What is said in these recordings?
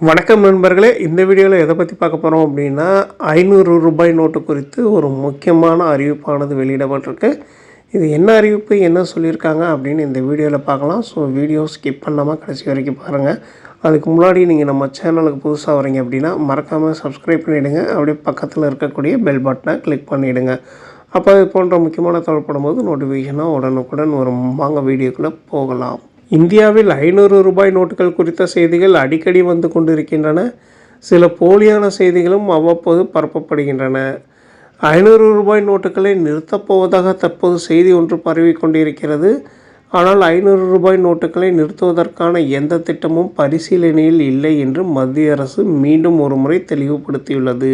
வணக்கம் நண்பர்களே, இந்த வீடியோவில் எதை பற்றி பார்க்க போகிறோம் அப்படின்னா, 500 ரூபாய் நோட்டு குறித்து ஒரு முக்கியமான அறிவிப்பானது வெளியிடப்பட்டிருக்கு. இது என்ன அறிவிப்பு, என்ன சொல்லியிருக்காங்க அப்படின்னு இந்த வீடியோவில் பார்க்கலாம். ஸோ வீடியோ ஸ்கிப் பண்ணாமல் கடைசி வரைக்கும் பாருங்கள். அதுக்கு முன்னாடி நீங்கள் நம்ம சேனலுக்கு புதுசாக வரீங்க அப்படின்னா மறக்காமல் சப்ஸ்கிரைப் பண்ணிவிடுங்க. அப்படியே பக்கத்தில் இருக்கக்கூடிய பெல் பட்டனை கிளிக் பண்ணிவிடுங்க. அப்போ இது போன்ற முக்கியமான தகவல் படும்போது நோட்டிஃபிகேஷனாக உடனுக்குடன் வரும். வாங்க வீடியோக்குள்ளே போகலாம். இந்தியாவில் 500 ரூபாய் நோட்டுகள் குறித்த செய்திகள் அடிக்கடி வந்து கொண்டிருக்கின்றன. சில போலியான செய்திகளும் அவ்வப்போது பரப்பப்படுகின்றன. 500 ரூபாய் நோட்டுகளை நிறுத்தப்போவதாக தற்போது செய்தி ஒன்று பரவி கொண்டிருக்கிறது. ஆனால் 500 ரூபாய் நோட்டுகளை நிறுத்துவதற்கான எந்த திட்டமும் பரிசீலனையில் இல்லை என்று மத்திய அரசு மீண்டும் ஒருமுறை தெளிவுபடுத்தியுள்ளது.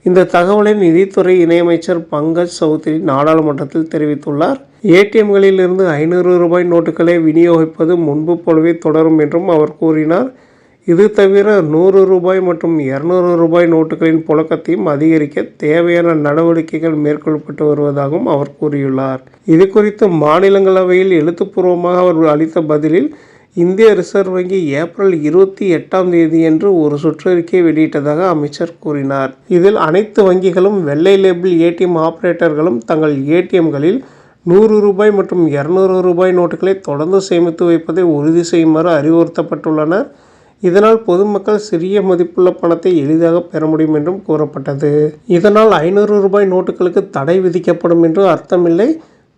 இந்த தகவலை நிதித்துறை இணையமைச்சர் பங்கஜ் சௌத்ரி நாடாளுமன்றத்தில் தெரிவித்துள்ளார். ஏடிஎம்களிலிருந்து 500 ரூபாய் நோட்டுகளை விநியோகிப்பது முன்பு போலவே தொடரும் என்றும் அவர் கூறினார். இது தவிர 100 ரூபாய் மற்றும் 200 ரூபாய் நோட்டுகளின் புழக்கத்தையும் அதிகரிக்க தேவையான நடவடிக்கைகள் மேற்கொள்ளப்பட்டு வருவதாகவும் அவர் கூறியுள்ளார். இது குறித்து மாநிலங்களவையில் எழுத்துப்பூர்வமாக அவர் அளித்த பதிலில், இந்திய ரிசர்வ் வங்கி ஏப்ரல் 28 ஒரு சுற்றறிக்கையை வெளியிட்டதாக அமைச்சர் கூறினார். இதில் அனைத்து வங்கிகளும் வெள்ளை லேபிள் ஏடிஎம் ஆபரேட்டர்களும் தங்கள் ஏடிஎம்களில் 100 ரூபாய் மற்றும் 200 ரூபாய் நோட்டுகளை தொடர்ந்து சேமித்து வைப்பதை உறுதி செய்யுமாறு அறிவுறுத்தப்பட்டுள்ளனர். இதனால் பொதுமக்கள் சிறிய மதிப்புள்ள பணத்தை எளிதாக பெற முடியும் என்றும் கூறப்பட்டது. இதனால் 500 ரூபாய் நோட்டுகளுக்கு தடை விதிக்கப்படும் என்று அர்த்தமில்லை.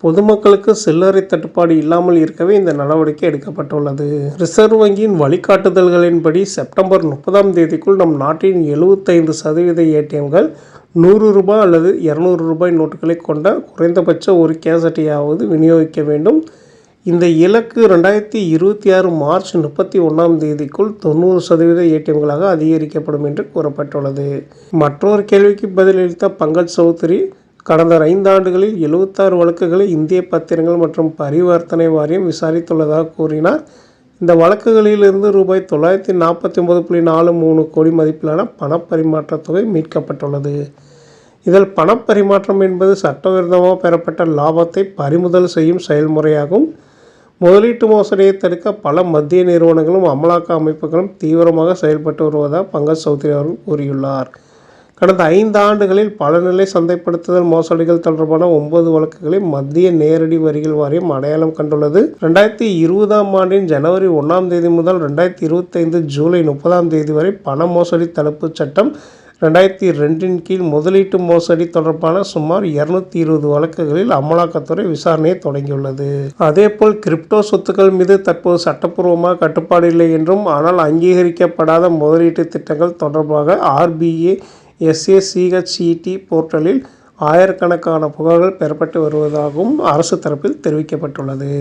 பொதுமக்களுக்கு சில்லறை தட்டுப்பாடு இல்லாமல் இருக்கவே இந்த நடவடிக்கை எடுக்கப்பட்டுள்ளது. ரிசர்வ் வங்கியின் வழிகாட்டுதல்களின்படி செப்டம்பர் 30 நம் நாட்டின் 75% ஏடிஎம்கள் 100 ரூபாய் அல்லது 200 ரூபாய் நோட்டுகளை கொண்ட குறைந்தபட்ச ஒரு கேஷ் அட்டையாவது விநியோகிக்க வேண்டும். இந்த இலக்கு 2026 மார்ச் 31 90% ஏடிஎம்களாக அதிகரிக்கப்படும் என்று கூறப்பட்டுள்ளது. மற்றொரு கேள்விக்கு பதிலளித்த பங்கஜ் சௌத்ரி, கடந்த 5 ஆண்டுகளில் 76 வழக்குகளை இந்திய பத்திரங்கள் மற்றும் பரிவர்த்தனை வாரியம் விசாரித்துள்ளதாக கூறினார். இந்த வழக்குகளிலிருந்து ரூபாய் 949.43 கோடி மதிப்பிலான பணப்பரிமாற்ற தொகை மீட்கப்பட்டுள்ளது. இதில் பணப்பரிமாற்றம் என்பது சட்டவிரோதமாக பெறப்பட்ட லாபத்தை பறிமுதல் செய்யும் செயல்முறையாகும். முதலீட்டு மோசடியை தடுக்க பல மத்திய நிறுவனங்களும் அமலாக்க அமைப்புகளும் தீவிரமாக செயல்பட்டு வருவதாக பங்கஜ் சௌத்ரி அவர்கள் கூறியுள்ளார். கடந்த 5 ஆண்டுகளில் பல நிலை சந்தைப்படுத்துதல் மோசடிகள் தொடர்பான 9 வழக்குகளை மத்திய நேரடி வரிகள் வாரியம் அடையாளம் கண்டுள்ளது. 2020 ஜனவரி 1 முதல் 2025 ஜூலை 30 வரை பண மோசடி தடுப்பு சட்டம் 2002 கீழ் முதலீட்டு மோசடி தொடர்பான சுமார் 220 வழக்குகளில் அமலாக்கத்துறை விசாரணையை தொடங்கியுள்ளது. அதேபோல் கிரிப்டோ சொத்துக்கள் மீது தற்போது சட்டப்பூர்வமாக கட்டுப்பாடு இல்லை என்றும், ஆனால் அங்கீகரிக்கப்படாத முதலீட்டு திட்டங்கள் தொடர்பாக RBI SACHET போர்ட்டலில் ஆயிரக்கணக்கான புகார்கள் பெறப்பட்டு வருவதாகவும் அரசு தரப்பில் தெரிவிக்கப்பட்டுள்ளது.